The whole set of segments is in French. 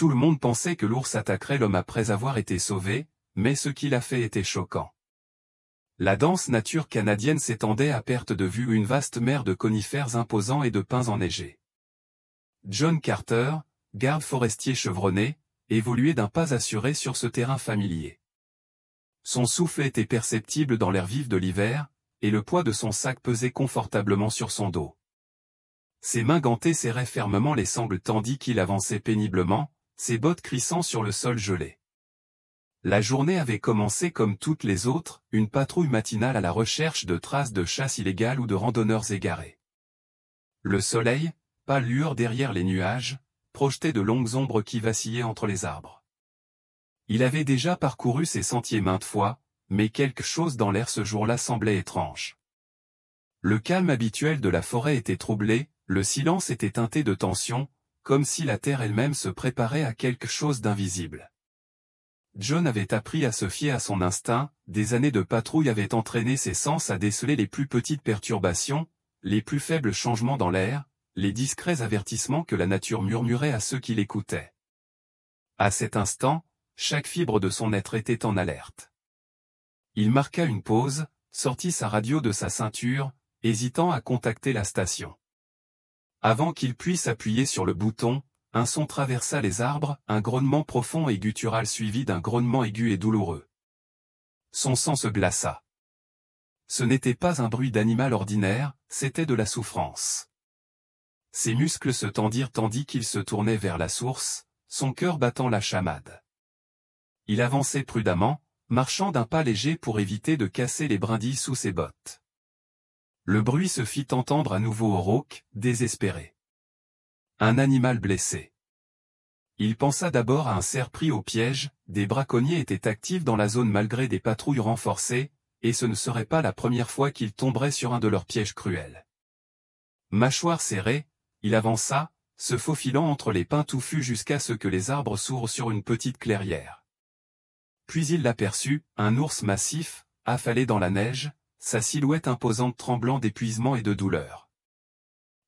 Tout le monde pensait que l'ours attaquerait l'homme après avoir été sauvé, mais ce qu'il a fait était choquant. La dense nature canadienne s'étendait à perte de vue, une vaste mer de conifères imposants et de pins enneigés. John Carter, garde forestier chevronné, évoluait d'un pas assuré sur ce terrain familier. Son souffle était perceptible dans l'air vif de l'hiver, et le poids de son sac pesait confortablement sur son dos. Ses mains gantées serraient fermement les sangles tandis qu'il avançait péniblement, ses bottes crissant sur le sol gelé. La journée avait commencé comme toutes les autres, une patrouille matinale à la recherche de traces de chasse illégale ou de randonneurs égarés. Le soleil, pâle lueur derrière les nuages, projetait de longues ombres qui vacillaient entre les arbres. Il avait déjà parcouru ces sentiers maintes fois, mais quelque chose dans l'air ce jour-là semblait étrange. Le calme habituel de la forêt était troublé, le silence était teinté de tension, comme si la terre elle-même se préparait à quelque chose d'invisible. John avait appris à se fier à son instinct, des années de patrouille avaient entraîné ses sens à déceler les plus petites perturbations, les plus faibles changements dans l'air, les discrets avertissements que la nature murmurait à ceux qui l'écoutaient. À cet instant, chaque fibre de son être était en alerte. Il marqua une pause, sortit sa radio de sa ceinture, hésitant à contacter la station. Avant qu'il puisse appuyer sur le bouton, un son traversa les arbres, un grognement profond et guttural suivi d'un grognement aigu et douloureux. Son sang se glaça. Ce n'était pas un bruit d'animal ordinaire, c'était de la souffrance. Ses muscles se tendirent tandis qu'il se tournait vers la source, son cœur battant la chamade. Il avançait prudemment, marchant d'un pas léger pour éviter de casser les brindilles sous ses bottes. Le bruit se fit entendre à nouveau au rauque, désespéré. Un animal blessé. Il pensa d'abord à un cerf pris au piège, des braconniers étaient actifs dans la zone malgré des patrouilles renforcées, et ce ne serait pas la première fois qu'il tomberait sur un de leurs pièges cruels. Mâchoire serrée, il avança, se faufilant entre les pins touffus jusqu'à ce que les arbres s'ouvrent sur une petite clairière. Puis il l'aperçut, un ours massif, affalé dans la neige, sa silhouette imposante tremblant d'épuisement et de douleur.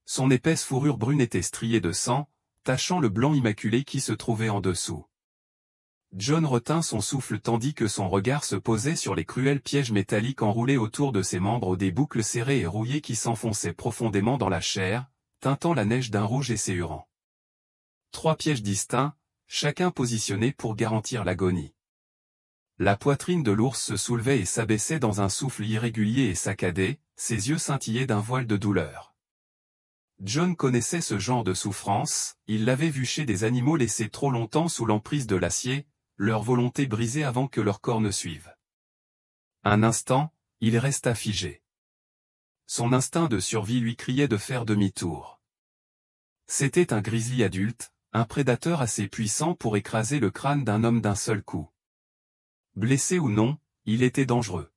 Son épaisse fourrure brune était striée de sang, tachant le blanc immaculé qui se trouvait en dessous. John retint son souffle tandis que son regard se posait sur les cruels pièges métalliques enroulés autour de ses membres, des boucles serrées et rouillées qui s'enfonçaient profondément dans la chair, teintant la neige d'un rouge esséurant. 3 pièges distincts, chacun positionné pour garantir l'agonie. La poitrine de l'ours se soulevait et s'abaissait dans un souffle irrégulier et saccadé, ses yeux scintillaient d'un voile de douleur. John connaissait ce genre de souffrance, il l'avait vu chez des animaux laissés trop longtemps sous l'emprise de l'acier, leur volonté brisée avant que leur corps ne suive. Un instant, il resta figé. Son instinct de survie lui criait de faire demi-tour. C'était un grizzly adulte, un prédateur assez puissant pour écraser le crâne d'un homme d'un seul coup. Blessé ou non, il était dangereux.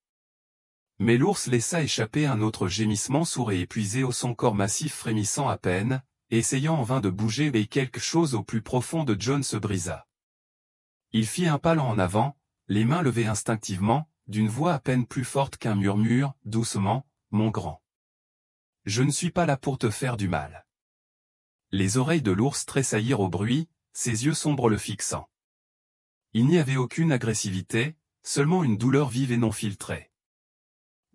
Mais l'ours laissa échapper un autre gémissement sourd et épuisé, son corps massif frémissant à peine, essayant en vain de bouger, et quelque chose au plus profond de John se brisa. Il fit un pas en avant, les mains levées instinctivement, d'une voix à peine plus forte qu'un murmure, doucement, « Mon grand. Je ne suis pas là pour te faire du mal. » Les oreilles de l'ours tressaillirent au bruit, ses yeux sombres le fixant. Il n'y avait aucune agressivité, seulement une douleur vive et non filtrée.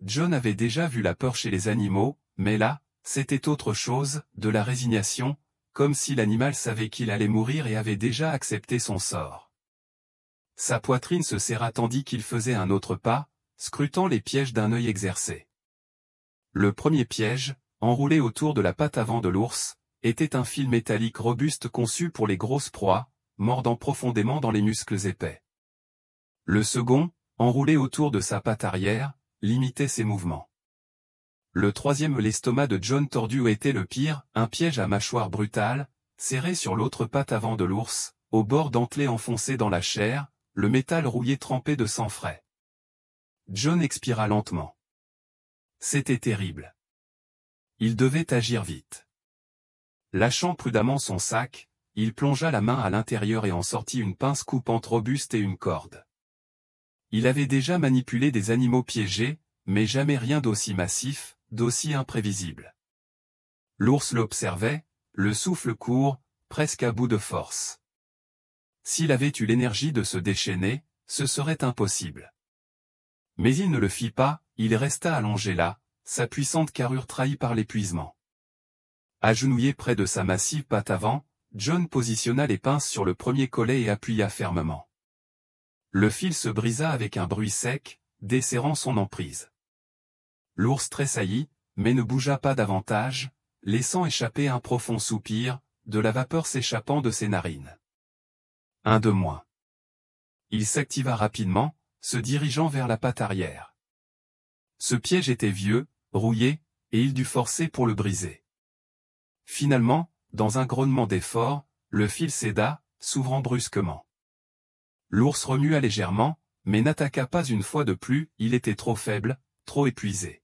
John avait déjà vu la peur chez les animaux, mais là, c'était autre chose, de la résignation, comme si l'animal savait qu'il allait mourir et avait déjà accepté son sort. Sa poitrine se serra tandis qu'il faisait un autre pas, scrutant les pièges d'un œil exercé. Le premier piège, enroulé autour de la patte avant de l'ours, était un fil métallique robuste conçu pour les grosses proies, mordant profondément dans les muscles épais. Le second, enroulé autour de sa patte arrière, limitait ses mouvements. Le troisième, l'estomac de John tordu, était le pire, un piège à mâchoire brutale, serré sur l'autre patte avant de l'ours, au bord dentelé enfoncé dans la chair, le métal rouillé trempé de sang frais. John expira lentement. C'était terrible. Il devait agir vite. Lâchant prudemment son sac, il plongea la main à l'intérieur et en sortit une pince coupante robuste et une corde. Il avait déjà manipulé des animaux piégés, mais jamais rien d'aussi massif, d'aussi imprévisible. L'ours l'observait, le souffle court, presque à bout de force. S'il avait eu l'énergie de se déchaîner, ce serait impossible. Mais il ne le fit pas, il resta allongé là, sa puissante carrure trahie par l'épuisement. Agenouillé près de sa massive patte avant, John positionna les pinces sur le premier collet et appuya fermement. Le fil se brisa avec un bruit sec, desserrant son emprise. L'ours tressaillit, mais ne bougea pas davantage, laissant échapper un profond soupir, de la vapeur s'échappant de ses narines. Un de moins. Il s'activa rapidement, se dirigeant vers la patte arrière. Ce piège était vieux, rouillé, et il dut forcer pour le briser. Finalement, dans un grognement d'effort, le fil céda, s'ouvrant brusquement. L'ours remua légèrement, mais n'attaqua pas une fois de plus, il était trop faible, trop épuisé.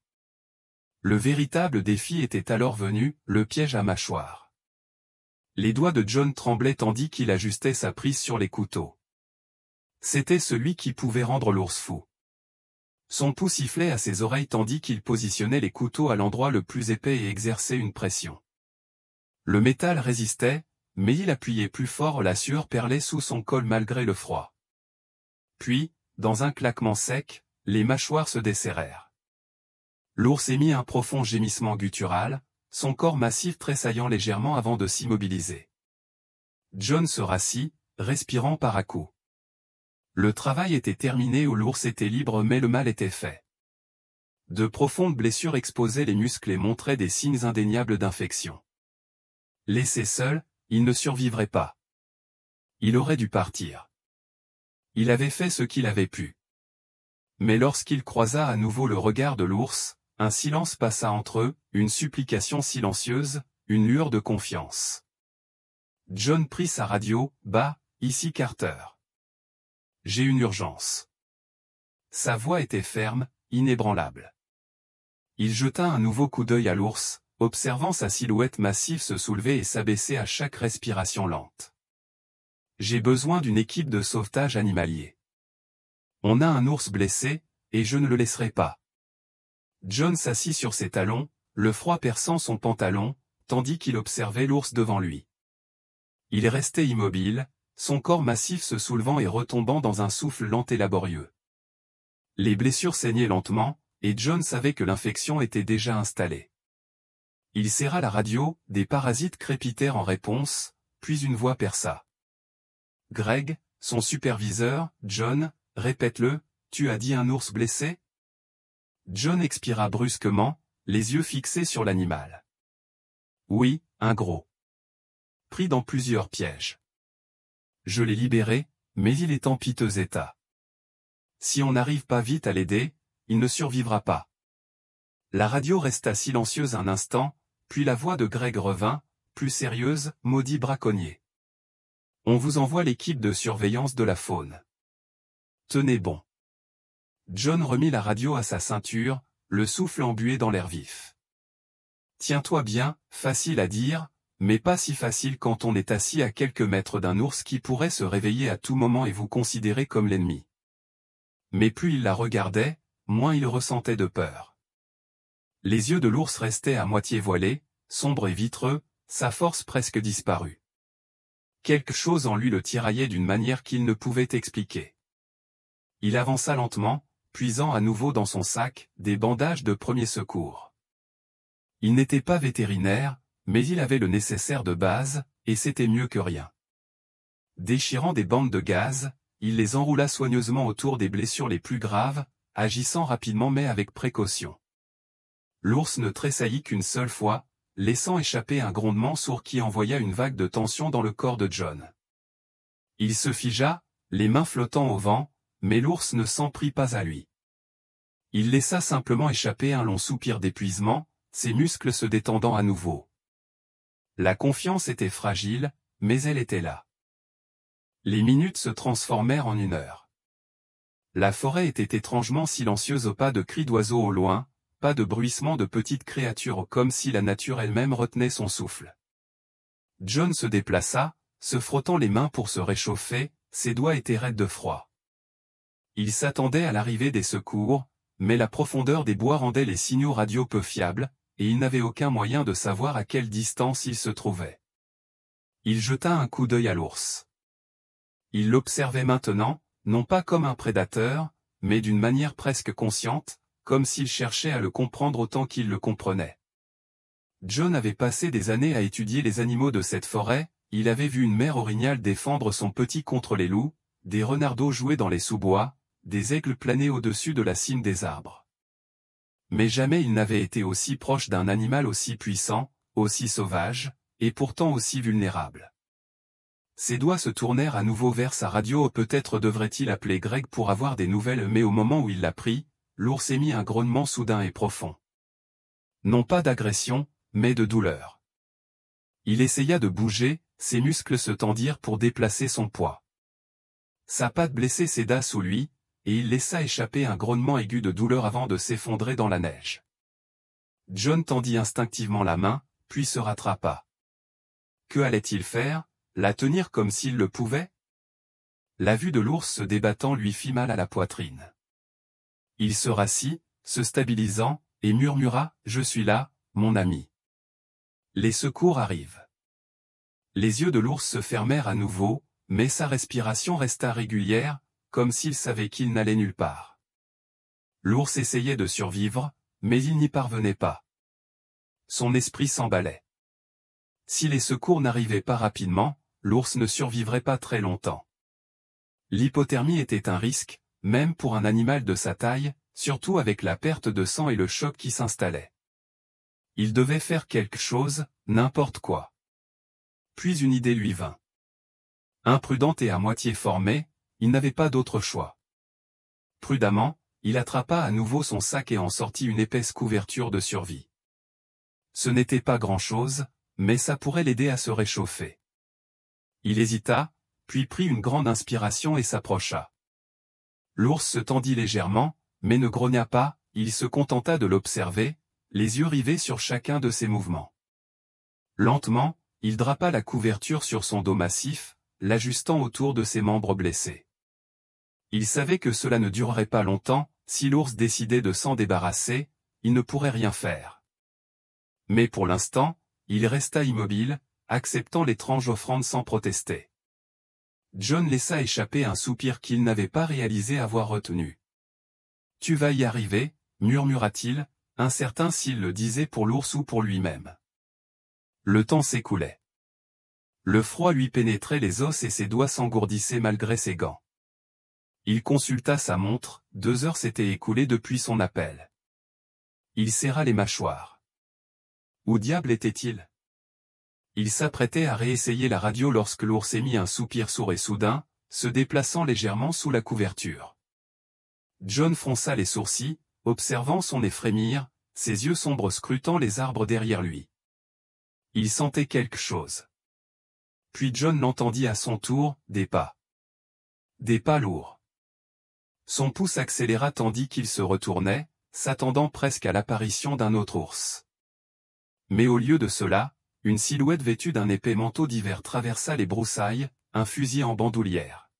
Le véritable défi était alors venu, le piège à mâchoire. Les doigts de John tremblaient tandis qu'il ajustait sa prise sur les couteaux. C'était celui qui pouvait rendre l'ours fou. Son pouls sifflait à ses oreilles tandis qu'il positionnait les couteaux à l'endroit le plus épais et exerçait une pression. Le métal résistait, mais il appuyait plus fort, la sueur perlait sous son col malgré le froid. Puis, dans un claquement sec, les mâchoires se desserrèrent. L'ours émit un profond gémissement guttural, son corps massif tressaillant légèrement avant de s'immobiliser. John se rassit, respirant par à-coups. Le travail était terminé ou l'ours était libre mais le mal était fait. De profondes blessures exposaient les muscles et montraient des signes indéniables d'infection. Laissé seul, il ne survivrait pas. Il aurait dû partir. Il avait fait ce qu'il avait pu. Mais lorsqu'il croisa à nouveau le regard de l'ours, un silence passa entre eux, une supplication silencieuse, une lueur de confiance. John prit sa radio, « Bah, ici Carter. J'ai une urgence. » Sa voix était ferme, inébranlable. Il jeta un nouveau coup d'œil à l'ours, observant sa silhouette massive se soulever et s'abaisser à chaque respiration lente. « J'ai besoin d'une équipe de sauvetage animalier. On a un ours blessé, et je ne le laisserai pas. » John s'assit sur ses talons, le froid perçant son pantalon, tandis qu'il observait l'ours devant lui. Il restait immobile, son corps massif se soulevant et retombant dans un souffle lent et laborieux. Les blessures saignaient lentement, et John savait que l'infection était déjà installée. Il serra la radio, des parasites crépitèrent en réponse, puis une voix perça. « Greg, son superviseur, John, répète-le, tu as dit un ours blessé ?» John expira brusquement, les yeux fixés sur l'animal. « Oui, un gros. Pris dans plusieurs pièges. Je l'ai libéré, mais il est en piteux état. Si on n'arrive pas vite à l'aider, il ne survivra pas. » La radio resta silencieuse un instant, puis la voix de Greg revint, plus sérieuse, « Maudit braconnier. On vous envoie l'équipe de surveillance de la faune. Tenez bon. » John remit la radio à sa ceinture, le souffle embué dans l'air vif. « Tiens-toi bien, facile à dire, mais pas si facile quand on est assis à quelques mètres d'un ours qui pourrait se réveiller à tout moment et vous considérer comme l'ennemi. » Mais plus il la regardait, moins il ressentait de peur. Les yeux de l'ours restaient à moitié voilés, sombres et vitreux, sa force presque disparue. Quelque chose en lui le tiraillait d'une manière qu'il ne pouvait expliquer. Il avança lentement, puisant à nouveau dans son sac, des bandages de premier secours. Il n'était pas vétérinaire, mais il avait le nécessaire de base, et c'était mieux que rien. Déchirant des bandes de gaz, il les enroula soigneusement autour des blessures les plus graves, agissant rapidement mais avec précaution. L'ours ne tressaillit qu'une seule fois, laissant échapper un grondement sourd qui envoya une vague de tension dans le corps de John. Il se figea, les mains flottant au vent, mais l'ours ne s'en prit pas à lui. Il laissa simplement échapper un long soupir d'épuisement, ses muscles se détendant à nouveau. La confiance était fragile, mais elle était là. Les minutes se transformèrent en une heure. La forêt était étrangement silencieuse au pas de cris d'oiseaux au loin, pas de bruissement de petites créatures comme si la nature elle-même retenait son souffle. John se déplaça, se frottant les mains pour se réchauffer, ses doigts étaient raides de froid. Il s'attendait à l'arrivée des secours, mais la profondeur des bois rendait les signaux radio peu fiables, et il n'avait aucun moyen de savoir à quelle distance il se trouvait. Il jeta un coup d'œil à l'ours. Il l'observait maintenant, non pas comme un prédateur, mais d'une manière presque consciente, comme s'il cherchait à le comprendre autant qu'il le comprenait. John avait passé des années à étudier les animaux de cette forêt, il avait vu une mère orignale défendre son petit contre les loups, des renardeaux jouer dans les sous-bois, des aigles planer au-dessus de la cime des arbres. Mais jamais il n'avait été aussi proche d'un animal aussi puissant, aussi sauvage, et pourtant aussi vulnérable. Ses doigts se tournèrent à nouveau vers sa radio. Peut-être devrait-il appeler Greg pour avoir des nouvelles, mais au moment où il l'a pris, l'ours émit un grognement soudain et profond. Non pas d'agression, mais de douleur. Il essaya de bouger, ses muscles se tendirent pour déplacer son poids. Sa patte blessée céda sous lui, et il laissa échapper un grognement aigu de douleur avant de s'effondrer dans la neige. John tendit instinctivement la main, puis se rattrapa. Que allait-il faire? La tenir comme s'il le pouvait? La vue de l'ours se débattant lui fit mal à la poitrine. Il se rassit, se stabilisant, et murmura « Je suis là, mon ami. Les secours arrivent. » Les yeux de l'ours se fermèrent à nouveau, mais sa respiration resta régulière, comme s'il savait qu'il n'allait nulle part. L'ours essayait de survivre, mais il n'y parvenait pas. Son esprit s'emballait. Si les secours n'arrivaient pas rapidement, l'ours ne survivrait pas très longtemps. L'hypothermie était un risque, même pour un animal de sa taille, surtout avec la perte de sang et le choc qui s'installait. Il devait faire quelque chose, n'importe quoi. Puis une idée lui vint. Imprudente et à moitié formée, il n'avait pas d'autre choix. Prudemment, il attrapa à nouveau son sac et en sortit une épaisse couverture de survie. Ce n'était pas grand-chose, mais ça pourrait l'aider à se réchauffer. Il hésita, puis prit une grande inspiration et s'approcha. L'ours se tendit légèrement, mais ne grogna pas, il se contenta de l'observer, les yeux rivés sur chacun de ses mouvements. Lentement, il drapa la couverture sur son dos massif, l'ajustant autour de ses membres blessés. Il savait que cela ne durerait pas longtemps, si l'ours décidait de s'en débarrasser, il ne pourrait rien faire. Mais pour l'instant, il resta immobile, acceptant l'étrange offrande sans protester. John laissa échapper un soupir qu'il n'avait pas réalisé avoir retenu. « Tu vas y arriver » murmura-t-il, incertain s'il le disait pour l'ours ou pour lui-même. Le temps s'écoulait. Le froid lui pénétrait les os et ses doigts s'engourdissaient malgré ses gants. Il consulta sa montre, 2 heures s'étaient écoulées depuis son appel. Il serra les mâchoires. Où diable était-il? Il s'apprêtait à réessayer la radio lorsque l'ours émit un soupir sourd et soudain, se déplaçant légèrement sous la couverture. John fronça les sourcils, observant son nez frémir, ses yeux sombres scrutant les arbres derrière lui. Il sentait quelque chose. Puis John l'entendit à son tour, des pas. Des pas lourds. Son pouce accéléra tandis qu'il se retournait, s'attendant presque à l'apparition d'un autre ours. Mais au lieu de cela, une silhouette vêtue d'un épais manteau d'hiver traversa les broussailles, un fusil en bandoulière.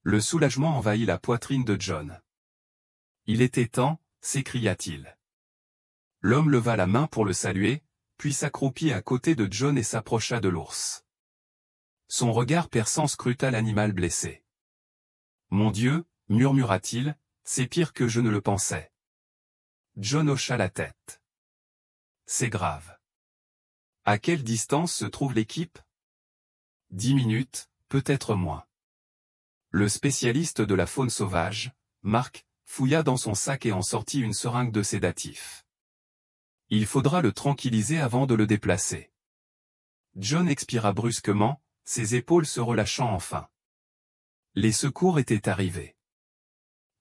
Le soulagement envahit la poitrine de John. Il était temps, s'écria-t-il. L'homme leva la main pour le saluer, puis s'accroupit à côté de John et s'approcha de l'ours. Son regard perçant scruta l'animal blessé. « Mon Dieu » murmura-t-il, « c'est pire que je ne le pensais. » John hocha la tête. « C'est grave. » À quelle distance se trouve l'équipe? 10 minutes, peut-être moins. Le spécialiste de la faune sauvage, Mark, fouilla dans son sac et en sortit une seringue de sédatif. Il faudra le tranquilliser avant de le déplacer. John expira brusquement, ses épaules se relâchant enfin. Les secours étaient arrivés.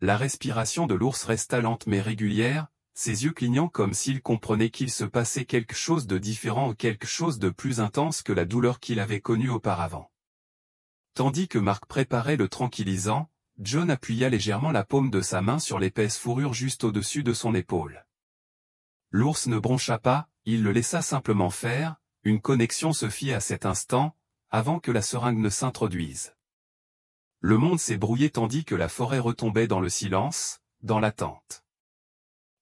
La respiration de l'ours resta lente mais régulière, ses yeux clignant comme s'il comprenait qu'il se passait quelque chose de différent ou quelque chose de plus intense que la douleur qu'il avait connue auparavant. Tandis que Mark préparait le tranquillisant, John appuya légèrement la paume de sa main sur l'épaisse fourrure juste au-dessus de son épaule. L'ours ne broncha pas, il le laissa simplement faire, une connexion se fit à cet instant, avant que la seringue ne s'introduise. Le monde s'est brouillé tandis que la forêt retombait dans le silence, dans l'attente.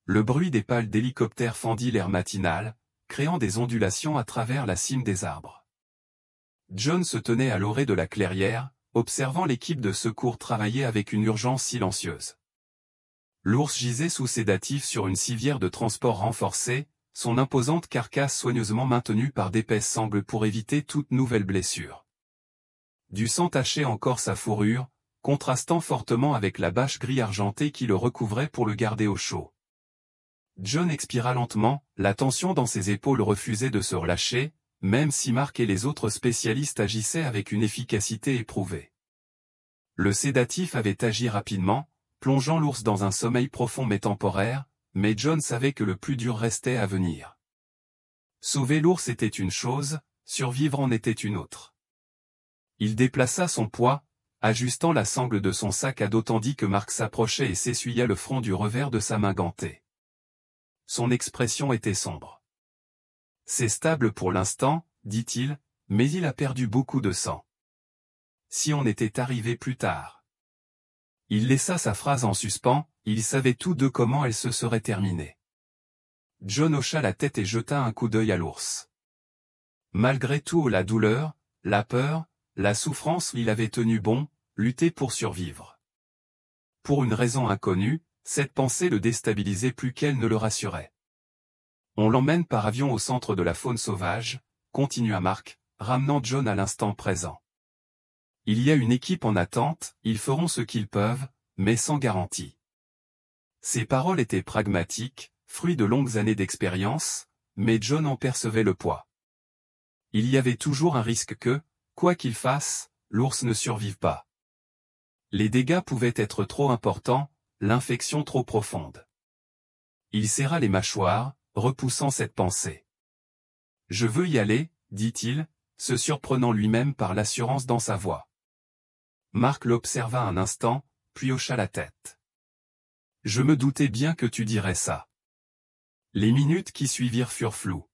Le bruit des pales d'hélicoptères fendit l'air matinal, créant des ondulations à travers la cime des arbres. John se tenait à l'orée de la clairière, observant l'équipe de secours travailler avec une urgence silencieuse. L'ours gisait sous sédatif sur une civière de transport renforcée, son imposante carcasse soigneusement maintenue par d'épaisses sangles pour éviter toute nouvelle blessure. Du sang tachait encore sa fourrure, contrastant fortement avec la bâche gris argentée qui le recouvrait pour le garder au chaud. John expira lentement, la tension dans ses épaules refusait de se relâcher, même si Mark et les autres spécialistes agissaient avec une efficacité éprouvée. Le sédatif avait agi rapidement, plongeant l'ours dans un sommeil profond mais temporaire, mais John savait que le plus dur restait à venir. Sauver l'ours était une chose, survivre en était une autre. Il déplaça son poids, ajustant la sangle de son sac à dos tandis que Mark s'approchait et s'essuya le front du revers de sa main gantée. Son expression était sombre. « C'est stable pour l'instant, dit-il, mais il a perdu beaucoup de sang. Si on était arrivé plus tard. » Il laissa sa phrase en suspens, il savait tous deux comment elle se serait terminée. John hocha la tête et jeta un coup d'œil à l'ours. Malgré tout la douleur, la peur, la souffrance, il avait tenu bon, lutté pour survivre. Pour une raison inconnue, cette pensée le déstabilisait plus qu'elle ne le rassurait. On l'emmène par avion au centre de la faune sauvage, continua Mark, ramenant John à l'instant présent. Il y a une équipe en attente, ils feront ce qu'ils peuvent, mais sans garantie. Ses paroles étaient pragmatiques, fruit de longues années d'expérience, mais John en percevait le poids. Il y avait toujours un risque que, quoi qu'il fasse, l'ours ne survive pas. Les dégâts pouvaient être trop importants, l'infection trop profonde. Il serra les mâchoires, repoussant cette pensée. « Je veux y aller, » dit-il, se surprenant lui-même par l'assurance dans sa voix. Mark l'observa un instant, puis hocha la tête. « Je me doutais bien que tu dirais ça. » Les minutes qui suivirent furent floues.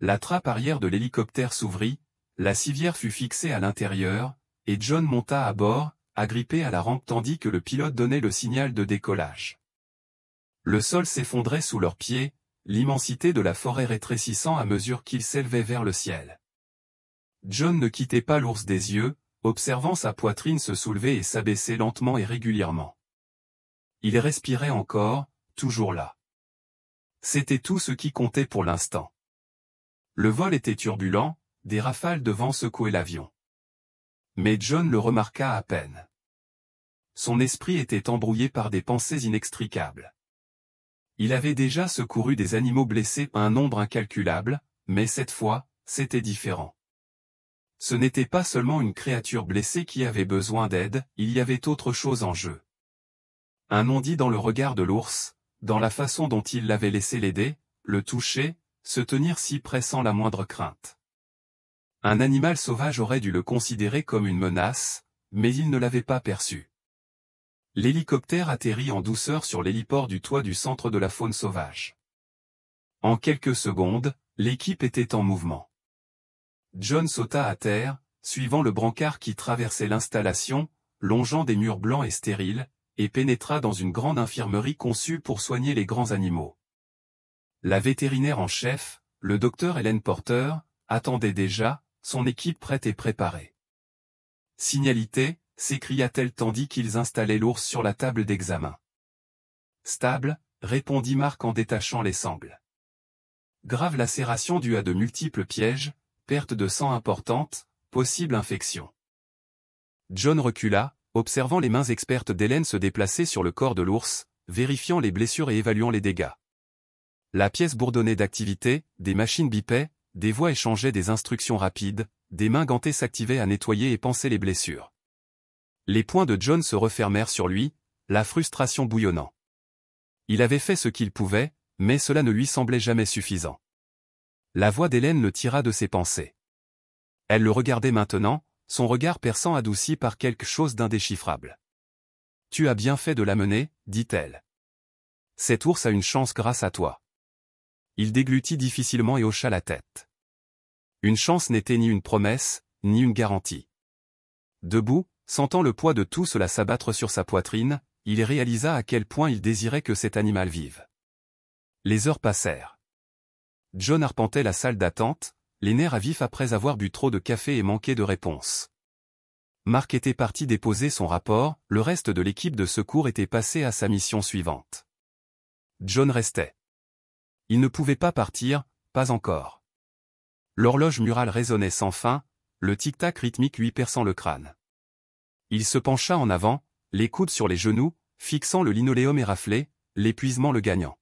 La trappe arrière de l'hélicoptère s'ouvrit, la civière fut fixée à l'intérieur, et John monta à bord, agrippé à la rampe tandis que le pilote donnait le signal de décollage. Le sol s'effondrait sous leurs pieds, l'immensité de la forêt rétrécissant à mesure qu'il s'élevait vers le ciel. John ne quittait pas l'ours des yeux, observant sa poitrine se soulever et s'abaisser lentement et régulièrement. Il respirait encore, toujours là. C'était tout ce qui comptait pour l'instant. Le vol était turbulent, des rafales de vent secouaient l'avion. Mais John le remarqua à peine. Son esprit était embrouillé par des pensées inextricables. Il avait déjà secouru des animaux blessés un nombre incalculable, mais cette fois, c'était différent. Ce n'était pas seulement une créature blessée qui avait besoin d'aide, il y avait autre chose en jeu. Un non-dit dans le regard de l'ours, dans la façon dont il l'avait laissé l'aider, le toucher, se tenir si près sans la moindre crainte. Un animal sauvage aurait dû le considérer comme une menace, mais il ne l'avait pas perçu. L'hélicoptère atterrit en douceur sur l'héliport du toit du centre de la faune sauvage. En quelques secondes, l'équipe était en mouvement. John sauta à terre, suivant le brancard qui traversait l'installation, longeant des murs blancs et stériles, et pénétra dans une grande infirmerie conçue pour soigner les grands animaux. La vétérinaire en chef, le docteur Helen Porter, attendait déjà, son équipe prête et préparée. « Signalité » s'écria-t-elle tandis qu'ils installaient l'ours sur la table d'examen. « Stable » répondit Mark en détachant les sangles. « Grave lacération due à de multiples pièges, perte de sang importante, possible infection. » John recula, observant les mains expertes d'Hélène se déplacer sur le corps de l'ours, vérifiant les blessures et évaluant les dégâts. La pièce bourdonnait d'activité, des machines bipaient, des voix échangeaient des instructions rapides, des mains gantées s'activaient à nettoyer et panser les blessures. Les poings de John se refermèrent sur lui, la frustration bouillonnant. Il avait fait ce qu'il pouvait, mais cela ne lui semblait jamais suffisant. La voix d'Hélène le tira de ses pensées. Elle le regardait maintenant, son regard perçant adouci par quelque chose d'indéchiffrable. « Tu as bien fait de l'amener, dit-elle. Cet ours a une chance grâce à toi. » Il déglutit difficilement et hocha la tête. Une chance n'était ni une promesse, ni une garantie. Debout, sentant le poids de tout cela s'abattre sur sa poitrine, il réalisa à quel point il désirait que cet animal vive. Les heures passèrent. John arpentait la salle d'attente, les nerfs à vif après avoir bu trop de café et manqué de réponse. Mark était parti déposer son rapport, le reste de l'équipe de secours était passé à sa mission suivante. John restait. Il ne pouvait pas partir, pas encore. L'horloge murale résonnait sans fin, le tic-tac rythmique lui perçant le crâne. Il se pencha en avant, les coudes sur les genoux, fixant le linoléum éraflé, l'épuisement le gagnant.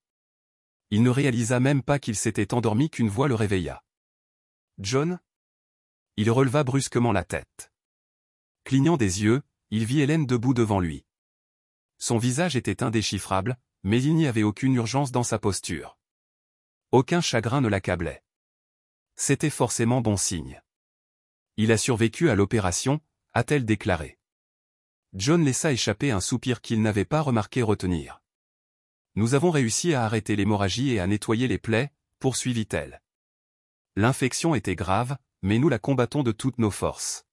Il ne réalisa même pas qu'il s'était endormi qu'une voix le réveilla. « John ?» Il releva brusquement la tête. Clignant des yeux, il vit Hélène debout devant lui. Son visage était indéchiffrable, mais il n'y avait aucune urgence dans sa posture. Aucun chagrin ne l'accablait. C'était forcément bon signe. Il a survécu à l'opération, a-t-elle déclaré. John laissa échapper un soupir qu'il n'avait pas remarqué retenir. Nous avons réussi à arrêter l'hémorragie et à nettoyer les plaies, poursuivit-elle. L'infection était grave, mais nous la combattons de toutes nos forces.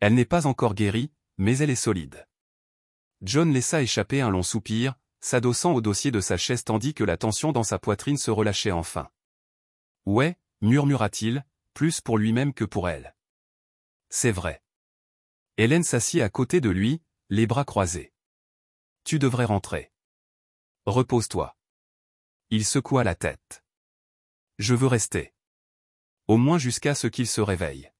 Elle n'est pas encore guérie, mais elle est solide. John laissa échapper un long soupir, s'adossant au dossier de sa chaise tandis que la tension dans sa poitrine se relâchait enfin. « Ouais » murmura-t-il, plus pour lui-même que pour elle. « C'est vrai. » Hélène s'assit à côté de lui, les bras croisés. « Tu devrais rentrer. Repose-toi. » Il secoua la tête. « Je veux rester. Au moins jusqu'à ce qu'il se réveille. »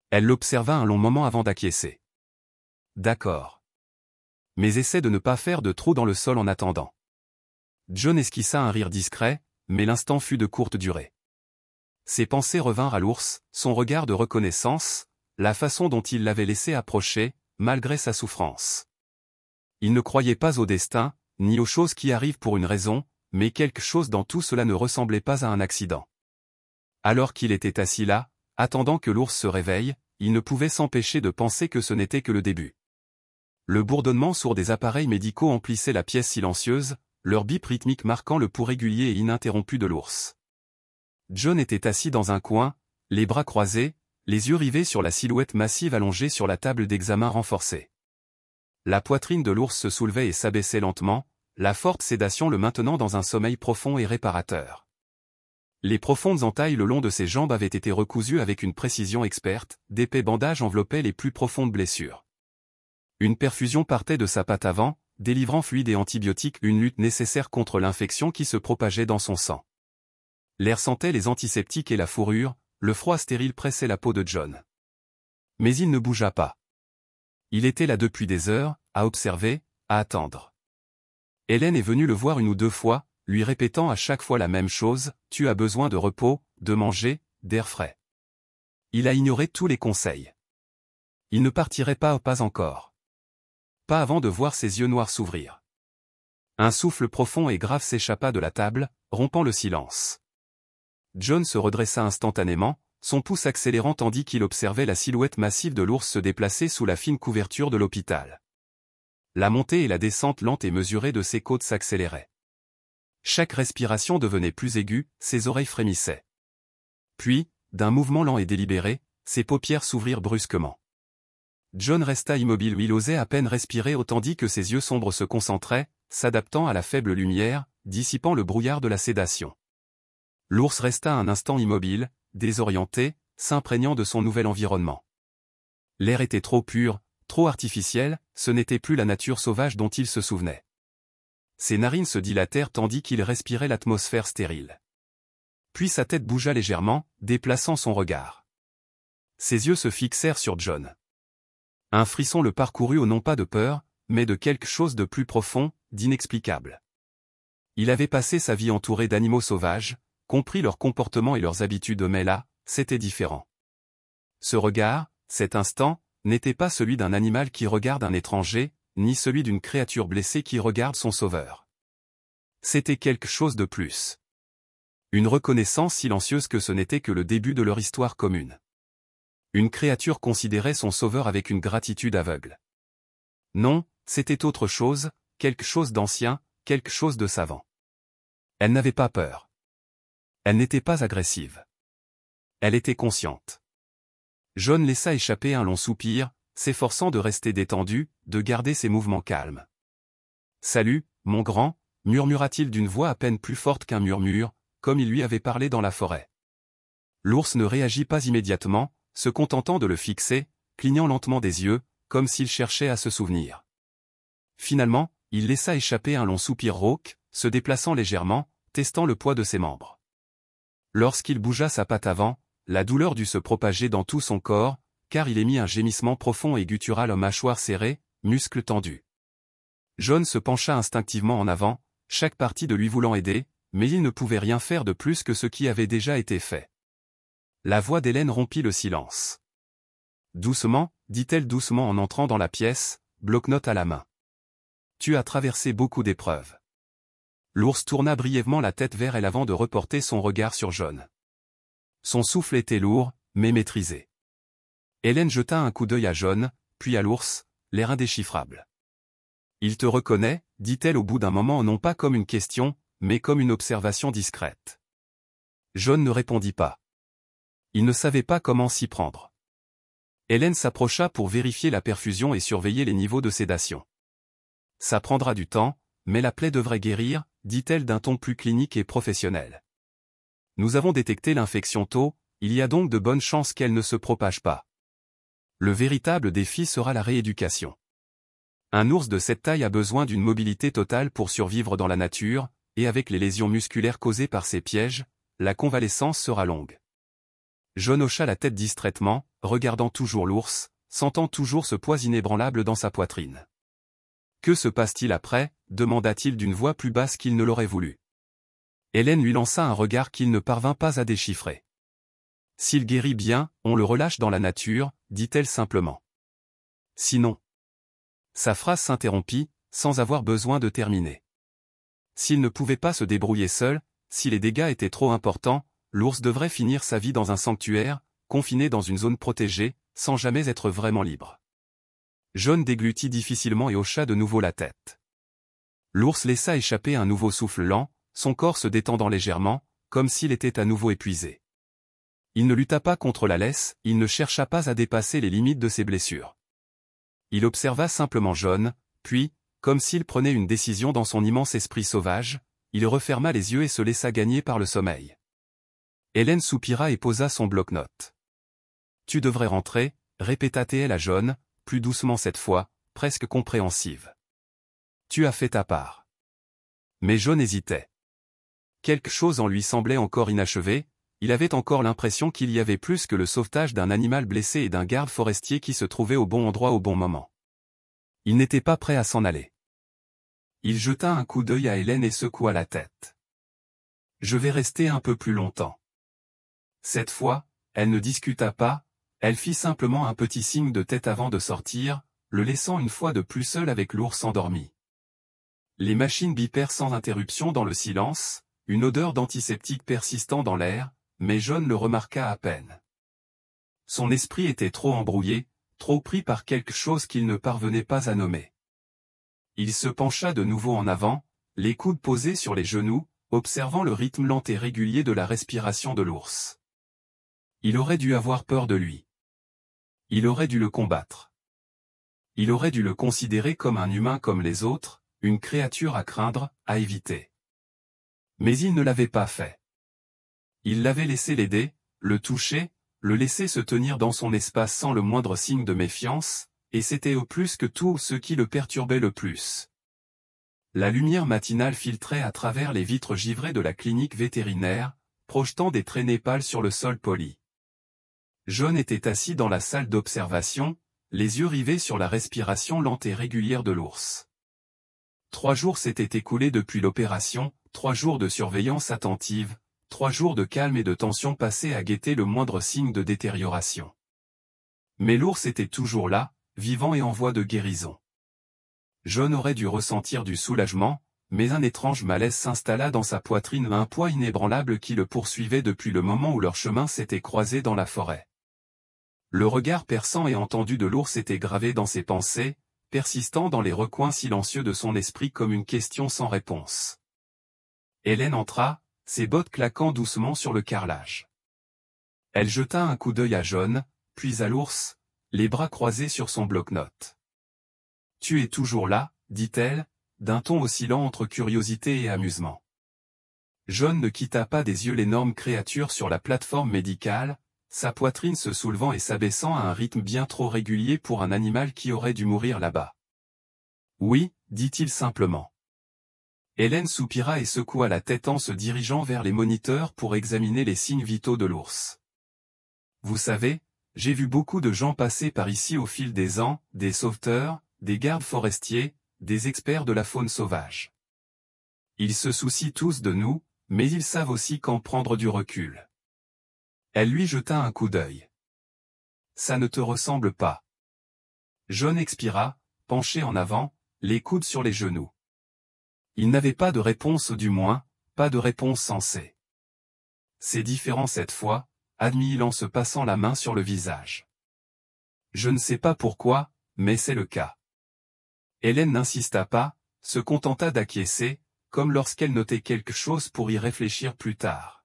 Elle l'observa un long moment avant d'acquiescer. « D'accord. Mais essaie de ne pas faire de trou dans le sol en attendant. » John esquissa un rire discret, mais l'instant fut de courte durée. Ses pensées revinrent à l'ours, son regard de reconnaissance, la façon dont il l'avait laissé approcher, malgré sa souffrance. Il ne croyait pas au destin, ni aux choses qui arrivent pour une raison, mais quelque chose dans tout cela ne ressemblait pas à un accident. Alors qu'il était assis là, attendant que l'ours se réveille, il ne pouvait s'empêcher de penser que ce n'était que le début. Le bourdonnement sourd des appareils médicaux emplissait la pièce silencieuse, leur bip rythmique marquant le pouls régulier et ininterrompu de l'ours. John était assis dans un coin, les bras croisés, les yeux rivés sur la silhouette massive allongée sur la table d'examen renforcée. La poitrine de l'ours se soulevait et s'abaissait lentement, la forte sédation le maintenant dans un sommeil profond et réparateur. Les profondes entailles le long de ses jambes avaient été recousues avec une précision experte, d'épais bandages enveloppaient les plus profondes blessures. Une perfusion partait de sa patte avant, délivrant fluide et antibiotiques, une lutte nécessaire contre l'infection qui se propageait dans son sang. L'air sentait les antiseptiques et la fourrure, le froid stérile pressait la peau de John. Mais il ne bougea pas. Il était là depuis des heures, à observer, à attendre. Hélène est venue le voir une ou deux fois, lui répétant à chaque fois la même chose, « Tu as besoin de repos, de manger, d'air frais. » Il a ignoré tous les conseils. Il ne partirait pas encore. Pas avant de voir ses yeux noirs s'ouvrir. Un souffle profond et grave s'échappa de la table, rompant le silence. John se redressa instantanément, son pouce accélérant tandis qu'il observait la silhouette massive de l'ours se déplacer sous la fine couverture de l'hôpital. La montée et la descente lente et mesurée de ses côtes s'accéléraient. Chaque respiration devenait plus aiguë, ses oreilles frémissaient. Puis, d'un mouvement lent et délibéré, ses paupières s'ouvrirent brusquement. John resta immobile où il osait à peine respirer tandis que ses yeux sombres se concentraient, s'adaptant à la faible lumière, dissipant le brouillard de la sédation. L'ours resta un instant immobile, désorienté, s'imprégnant de son nouvel environnement. L'air était trop pur, trop artificiel, ce n'était plus la nature sauvage dont il se souvenait. Ses narines se dilatèrent tandis qu'il respirait l'atmosphère stérile. Puis sa tête bougea légèrement, déplaçant son regard. Ses yeux se fixèrent sur John. Un frisson le parcourut non pas de peur, mais de quelque chose de plus profond, d'inexplicable. Il avait passé sa vie entouré d'animaux sauvages, compris leurs comportements et leurs habitudes, mais là, c'était différent. Ce regard, cet instant, n'était pas celui d'un animal qui regarde un étranger, ni celui d'une créature blessée qui regarde son sauveur. C'était quelque chose de plus. Une reconnaissance silencieuse que ce n'était que le début de leur histoire commune. Une créature considérait son sauveur avec une gratitude aveugle. Non, c'était autre chose, quelque chose d'ancien, quelque chose de savant. Elle n'avait pas peur. Elle n'était pas agressive. Elle était consciente. John laissa échapper un long soupir, s'efforçant de rester détendu, de garder ses mouvements calmes. « Salut, mon grand » murmura-t-il d'une voix à peine plus forte qu'un murmure, comme il lui avait parlé dans la forêt. L'ours ne réagit pas immédiatement, se contentant de le fixer, clignant lentement des yeux, comme s'il cherchait à se souvenir. Finalement, il laissa échapper un long soupir rauque, se déplaçant légèrement, testant le poids de ses membres. Lorsqu'il bougea sa patte avant, la douleur dut se propager dans tout son corps, car il émit un gémissement profond et guttural aux mâchoires serrées, muscles tendus. John se pencha instinctivement en avant, chaque partie de lui voulant aider, mais il ne pouvait rien faire de plus que ce qui avait déjà été fait. La voix d'Hélène rompit le silence. Doucement, dit-elle doucement en entrant dans la pièce, bloc-notes à la main. Tu as traversé beaucoup d'épreuves. L'ours tourna brièvement la tête vers elle avant de reporter son regard sur John. Son souffle était lourd, mais maîtrisé. Hélène jeta un coup d'œil à John, puis à l'ours, l'air indéchiffrable. Il te reconnaît, dit-elle au bout d'un moment non pas comme une question, mais comme une observation discrète. John ne répondit pas. Il ne savait pas comment s'y prendre. Hélène s'approcha pour vérifier la perfusion et surveiller les niveaux de sédation. Ça prendra du temps, mais la plaie devrait guérir, dit-elle d'un ton plus clinique et professionnel. Nous avons détecté l'infection tôt, il y a donc de bonnes chances qu'elle ne se propage pas. Le véritable défi sera la rééducation. Un ours de cette taille a besoin d'une mobilité totale pour survivre dans la nature, et avec les lésions musculaires causées par ces pièges, la convalescence sera longue. John hocha la tête distraitement, regardant toujours l'ours, sentant toujours ce poids inébranlable dans sa poitrine. Que se passe-t-il après ? Demanda-t-il d'une voix plus basse qu'il ne l'aurait voulu. Hélène lui lança un regard qu'il ne parvint pas à déchiffrer. S'il guérit bien, on le relâche dans la nature, dit-elle simplement. Sinon. Sa phrase s'interrompit, sans avoir besoin de terminer. S'il ne pouvait pas se débrouiller seul, si les dégâts étaient trop importants, l'ours devrait finir sa vie dans un sanctuaire, confiné dans une zone protégée, sans jamais être vraiment libre. John déglutit difficilement et hocha de nouveau la tête. L'ours laissa échapper un nouveau souffle lent, son corps se détendant légèrement, comme s'il était à nouveau épuisé. Il ne lutta pas contre la laisse, il ne chercha pas à dépasser les limites de ses blessures. Il observa simplement John, puis, comme s'il prenait une décision dans son immense esprit sauvage, il referma les yeux et se laissa gagner par le sommeil. Hélène soupira et posa son bloc-notes. Tu devrais rentrer, répéta-t-elle à John, plus doucement cette fois, presque compréhensive. Tu as fait ta part. Mais John hésitait. Quelque chose en lui semblait encore inachevé, il avait encore l'impression qu'il y avait plus que le sauvetage d'un animal blessé et d'un garde forestier qui se trouvait au bon endroit au bon moment. Il n'était pas prêt à s'en aller. Il jeta un coup d'œil à Hélène et secoua la tête. Je vais rester un peu plus longtemps. Cette fois, elle ne discuta pas, elle fit simplement un petit signe de tête avant de sortir, le laissant une fois de plus seul avec l'ours endormi. Les machines bipèrent sans interruption dans le silence, une odeur d'antiseptique persistant dans l'air, mais John le remarqua à peine. Son esprit était trop embrouillé, trop pris par quelque chose qu'il ne parvenait pas à nommer. Il se pencha de nouveau en avant, les coudes posés sur les genoux, observant le rythme lent et régulier de la respiration de l'ours. Il aurait dû avoir peur de lui. Il aurait dû le combattre. Il aurait dû le considérer comme un humain comme les autres, une créature à craindre, à éviter. Mais il ne l'avait pas fait. Il l'avait laissé l'aider, le toucher, le laisser se tenir dans son espace sans le moindre signe de méfiance, et c'était au plus que tout ce qui le perturbait le plus. La lumière matinale filtrait à travers les vitres givrées de la clinique vétérinaire, projetant des traînées pâles sur le sol poli. John était assis dans la salle d'observation, les yeux rivés sur la respiration lente et régulière de l'ours. 3 jours s'étaient écoulés depuis l'opération, 3 jours de surveillance attentive, 3 jours de calme et de tension passés à guetter le moindre signe de détérioration. Mais l'ours était toujours là, vivant et en voie de guérison. John aurait dû ressentir du soulagement, mais un étrange malaise s'installa dans sa poitrine, un poids inébranlable qui le poursuivait depuis le moment où leurs chemins s'étaient croisés dans la forêt. Le regard perçant et entendu de l'ours était gravé dans ses pensées, persistant dans les recoins silencieux de son esprit comme une question sans réponse. Hélène entra, ses bottes claquant doucement sur le carrelage. Elle jeta un coup d'œil à John, puis à l'ours, les bras croisés sur son bloc-notes. « Tu es toujours là, dit-elle, d'un ton oscillant entre curiosité et amusement. John ne quitta pas des yeux l'énorme créature sur la plateforme médicale, sa poitrine se soulevant et s'abaissant à un rythme bien trop régulier pour un animal qui aurait dû mourir là-bas. Oui, dit-il simplement. Hélène soupira et secoua la tête en se dirigeant vers les moniteurs pour examiner les signes vitaux de l'ours. Vous savez, j'ai vu beaucoup de gens passer par ici au fil des ans, des sauveteurs, des gardes forestiers, des experts de la faune sauvage. Ils se soucient tous de nous, mais ils savent aussi quand prendre du recul. Elle lui jeta un coup d'œil. Ça ne te ressemble pas. John expira, penché en avant, les coudes sur les genoux. Il n'avait pas de réponse ou du moins, pas de réponse sensée. C'est différent cette fois, admit-il en se passant la main sur le visage. Je ne sais pas pourquoi, mais c'est le cas. Hélène n'insista pas, se contenta d'acquiescer, comme lorsqu'elle notait quelque chose pour y réfléchir plus tard.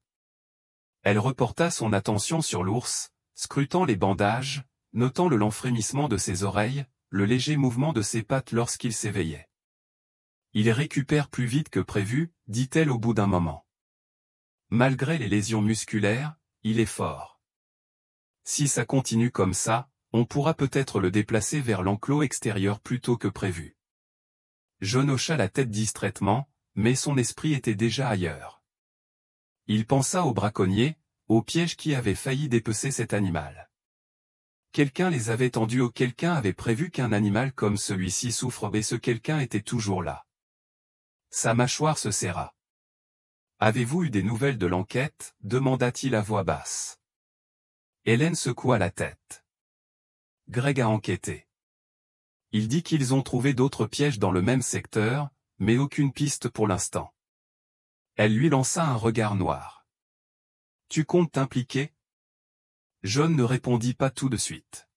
Elle reporta son attention sur l'ours, scrutant les bandages, notant le lent frémissement de ses oreilles, le léger mouvement de ses pattes lorsqu'il s'éveillait. Il récupère plus vite que prévu, dit-elle au bout d'un moment. Malgré les lésions musculaires, il est fort. Si ça continue comme ça, on pourra peut-être le déplacer vers l'enclos extérieur plus tôt que prévu. John hocha la tête distraitement, mais son esprit était déjà ailleurs. Il pensa aux braconniers, aux pièges qui avaient failli dépecer cet animal. Quelqu'un les avait tendus ou quelqu'un avait prévu qu'un animal comme celui-ci souffre et ce quelqu'un était toujours là. Sa mâchoire se serra. « Avez-vous eu des nouvelles de l'enquête » demanda-t-il à voix basse. Hélène secoua la tête. Greg a enquêté. Il dit qu'ils ont trouvé d'autres pièges dans le même secteur, mais aucune piste pour l'instant. Elle lui lança un regard noir. « Tu comptes t'impliquer » John ne répondit pas tout de suite.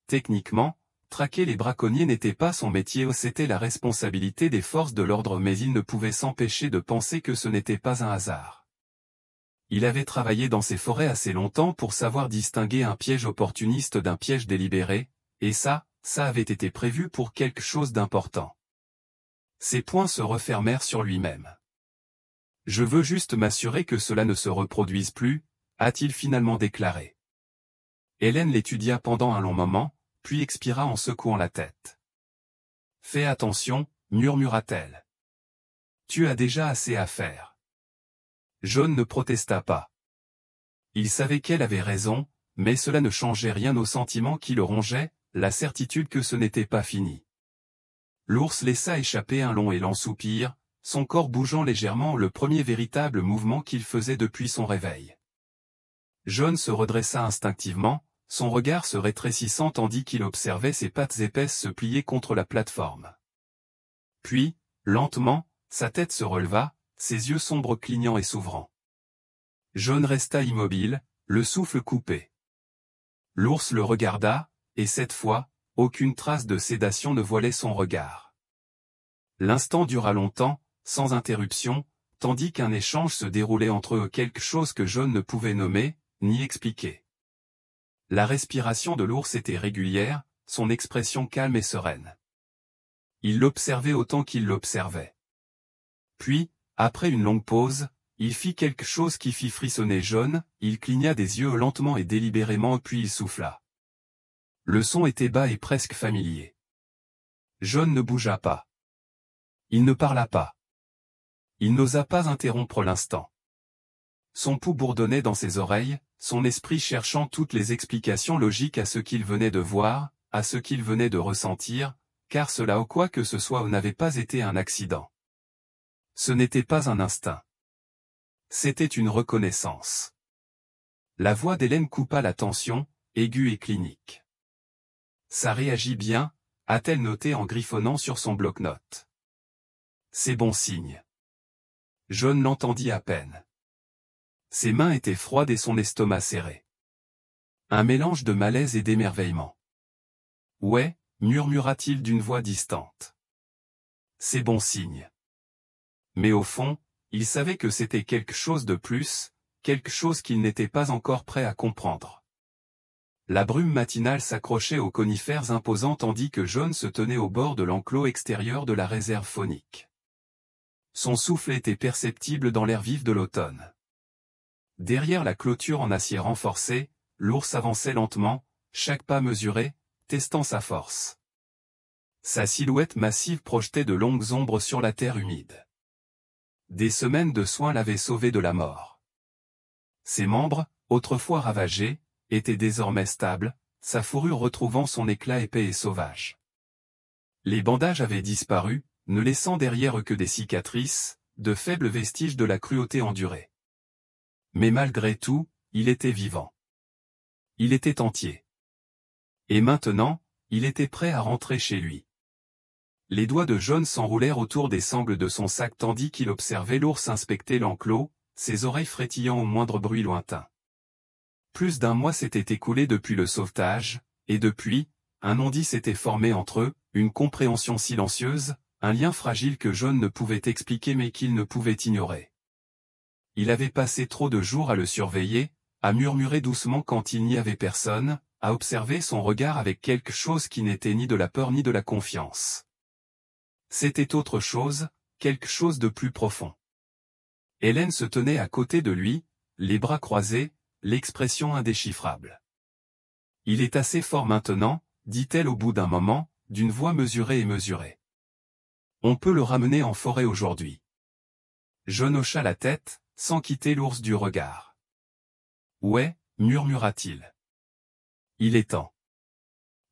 Techniquement, traquer les braconniers n'était pas son métier, c'était la responsabilité des forces de l'ordre, mais il ne pouvait s'empêcher de penser que ce n'était pas un hasard. Il avait travaillé dans ces forêts assez longtemps pour savoir distinguer un piège opportuniste d'un piège délibéré, et ça avait été prévu pour quelque chose d'important. Ses poings se refermèrent sur lui-même. « Je veux juste m'assurer que cela ne se reproduise plus », a-t-il finalement déclaré. Hélène l'étudia pendant un long moment, puis expira en secouant la tête. « Fais attention, murmura-t-elle. Tu as déjà assez à faire. » John ne protesta pas. Il savait qu'elle avait raison, mais cela ne changeait rien au sentiment qui le rongeait, la certitude que ce n'était pas fini. L'ours laissa échapper un long et lent soupir, son corps bougeant légèrement, le premier véritable mouvement qu'il faisait depuis son réveil. John se redressa instinctivement, son regard se rétrécissant tandis qu'il observait ses pattes épaisses se plier contre la plateforme. Puis, lentement, sa tête se releva, ses yeux sombres clignant et s'ouvrant. John resta immobile, le souffle coupé. L'ours le regarda, et cette fois, aucune trace de sédation ne voilait son regard. L'instant dura longtemps, sans interruption, tandis qu'un échange se déroulait entre eux, quelque chose que John ne pouvait nommer, ni expliquer. La respiration de l'ours était régulière, son expression calme et sereine. Il l'observait autant qu'il l'observait. Puis, après une longue pause, il fit quelque chose qui fit frissonner John, il cligna des yeux lentement et délibérément puis il souffla. Le son était bas et presque familier. John ne bougea pas. Il ne parla pas. Il n'osa pas interrompre l'instant. Son pouls bourdonnait dans ses oreilles, son esprit cherchant toutes les explications logiques à ce qu'il venait de voir, à ce qu'il venait de ressentir, car cela ou quoi que ce soit n'avait pas été un accident. Ce n'était pas un instinct. C'était une reconnaissance. La voix d'Hélène coupa la tension, aiguë et clinique. Ça réagit bien, a-t-elle noté en griffonnant sur son bloc-notes. C'est bon signe. John l'entendit à peine. Ses mains étaient froides et son estomac serré. Un mélange de malaise et d'émerveillement. « Ouais », murmura-t-il d'une voix distante. « C'est bon signe. » Mais au fond, il savait que c'était quelque chose de plus, quelque chose qu'il n'était pas encore prêt à comprendre. La brume matinale s'accrochait aux conifères imposants tandis que John se tenait au bord de l'enclos extérieur de la réserve faunique. Son souffle était perceptible dans l'air vif de l'automne. Derrière la clôture en acier renforcé, l'ours avançait lentement, chaque pas mesuré, testant sa force. Sa silhouette massive projetait de longues ombres sur la terre humide. Des semaines de soins l'avaient sauvé de la mort. Ses membres, autrefois ravagés, étaient désormais stables, sa fourrure retrouvant son éclat épais et sauvage. Les bandages avaient disparu, ne laissant derrière eux que des cicatrices, de faibles vestiges de la cruauté endurée. Mais malgré tout, il était vivant. Il était entier. Et maintenant, il était prêt à rentrer chez lui. Les doigts de John s'enroulèrent autour des sangles de son sac tandis qu'il observait l'ours inspecter l'enclos, ses oreilles frétillant au moindre bruit lointain. Plus d'un mois s'était écoulé depuis le sauvetage, et depuis, un non-dit s'était formé entre eux, une compréhension silencieuse, un lien fragile que John ne pouvait expliquer mais qu'il ne pouvait ignorer. Il avait passé trop de jours à le surveiller, à murmurer doucement quand il n'y avait personne, à observer son regard avec quelque chose qui n'était ni de la peur ni de la confiance. C'était autre chose, quelque chose de plus profond. Hélène se tenait à côté de lui, les bras croisés, l'expression indéchiffrable. « Il est assez fort maintenant », dit-elle au bout d'un moment, d'une voix mesurée et mesurée. « On peut le ramener en forêt aujourd'hui. » John hocha la tête, sans quitter l'ours du regard. « Ouais, » murmura-t-il. « Il est temps. »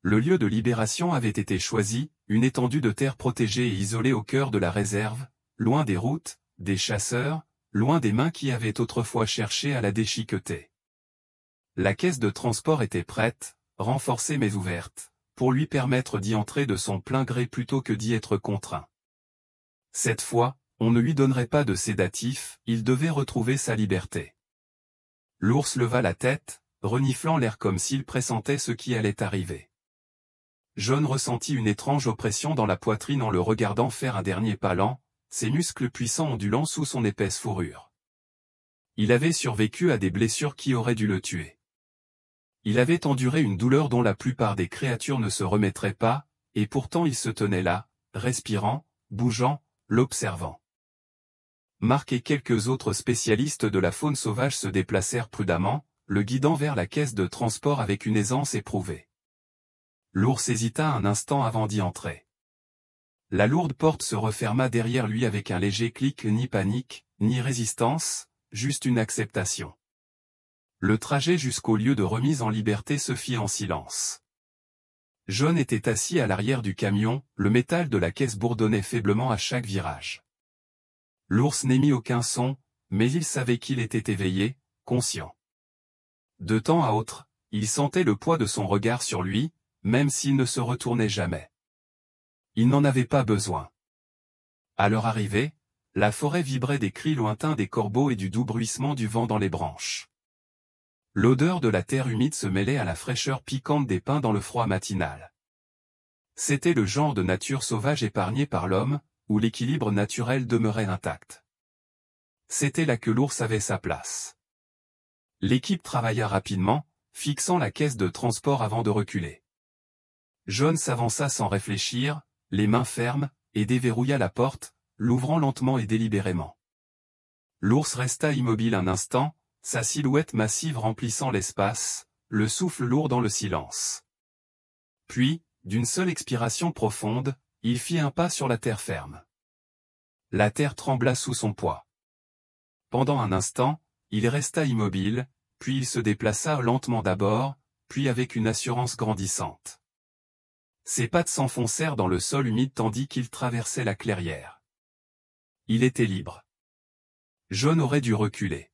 Le lieu de libération avait été choisi, une étendue de terre protégée et isolée au cœur de la réserve, loin des routes, des chasseurs, loin des mains qui avaient autrefois cherché à la déchiqueter. La caisse de transport était prête, renforcée mais ouverte, pour lui permettre d'y entrer de son plein gré plutôt que d'y être contraint. Cette fois, on ne lui donnerait pas de sédatif, il devait retrouver sa liberté. L'ours leva la tête, reniflant l'air comme s'il pressentait ce qui allait arriver. John ressentit une étrange oppression dans la poitrine en le regardant faire un dernier pas lent, ses muscles puissants ondulant sous son épaisse fourrure. Il avait survécu à des blessures qui auraient dû le tuer. Il avait enduré une douleur dont la plupart des créatures ne se remettraient pas, et pourtant il se tenait là, respirant, bougeant, l'observant. Marc et quelques autres spécialistes de la faune sauvage se déplacèrent prudemment, le guidant vers la caisse de transport avec une aisance éprouvée. L'ours hésita un instant avant d'y entrer. La lourde porte se referma derrière lui avec un léger clic, ni panique, ni résistance, juste une acceptation. Le trajet jusqu'au lieu de remise en liberté se fit en silence. John était assis à l'arrière du camion, le métal de la caisse bourdonnait faiblement à chaque virage. L'ours n'émit aucun son, mais il savait qu'il était éveillé, conscient. De temps à autre, il sentait le poids de son regard sur lui, même s'il ne se retournait jamais. Il n'en avait pas besoin. À leur arrivée, la forêt vibrait des cris lointains des corbeaux et du doux bruissement du vent dans les branches. L'odeur de la terre humide se mêlait à la fraîcheur piquante des pins dans le froid matinal. C'était le genre de nature sauvage épargnée par l'homme, où l'équilibre naturel demeurait intact. C'était là que l'ours avait sa place. L'équipe travailla rapidement, fixant la caisse de transport avant de reculer. John s'avança sans réfléchir, les mains fermes, et déverrouilla la porte, l'ouvrant lentement et délibérément. L'ours resta immobile un instant, sa silhouette massive remplissant l'espace, le souffle lourd dans le silence. Puis, d'une seule expiration profonde, il fit un pas sur la terre ferme. La terre trembla sous son poids. Pendant un instant, il resta immobile, puis il se déplaça lentement d'abord, puis avec une assurance grandissante. Ses pattes s'enfoncèrent dans le sol humide tandis qu'il traversait la clairière. Il était libre. John aurait dû reculer.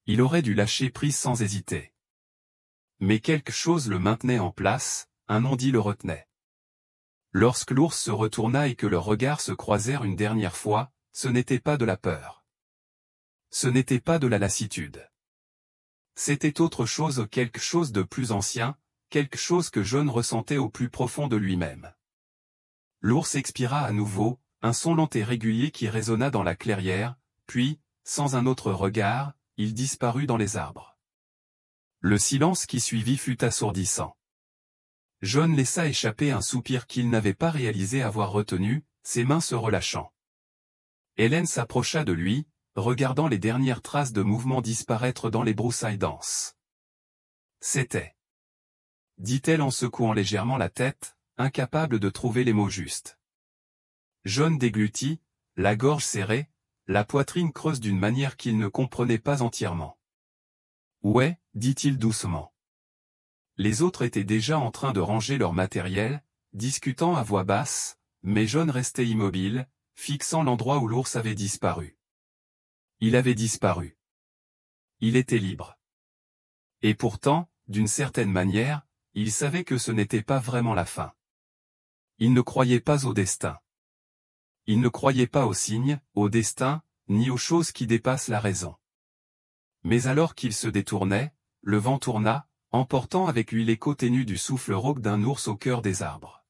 Il aurait dû lâcher prise sans hésiter. Mais quelque chose le maintenait en place, un non-dit le retenait. Lorsque l'ours se retourna et que leurs regards se croisèrent une dernière fois, ce n'était pas de la peur. Ce n'était pas de la lassitude. C'était autre chose, quelque chose de plus ancien, quelque chose que John ressentait au plus profond de lui-même. L'ours expira à nouveau, un son lent et régulier qui résonna dans la clairière, puis, sans un autre regard, il disparut dans les arbres. Le silence qui suivit fut assourdissant. John laissa échapper un soupir qu'il n'avait pas réalisé avoir retenu, ses mains se relâchant. Hélène s'approcha de lui, regardant les dernières traces de mouvement disparaître dans les broussailles denses. C'était. Dit-elle en secouant légèrement la tête, incapable de trouver les mots justes. John déglutit, la gorge serrée, la poitrine creuse d'une manière qu'il ne comprenait pas entièrement. Ouais, dit-il doucement. Les autres étaient déjà en train de ranger leur matériel, discutant à voix basse, mais John restait immobile, fixant l'endroit où l'ours avait disparu. Il avait disparu. Il était libre. Et pourtant, d'une certaine manière, il savait que ce n'était pas vraiment la fin. Il ne croyait pas au destin. Il ne croyait pas aux signes, au destin, ni aux choses qui dépassent la raison. Mais alors qu'il se détournait, le vent tourna, emportant avec lui l'écho ténu du souffle rauque d'un ours au cœur des arbres.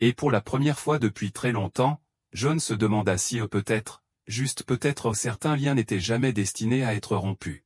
Et pour la première fois depuis très longtemps, John se demanda si peut-être, juste peut-être certains liens n'étaient jamais destinés à être rompus.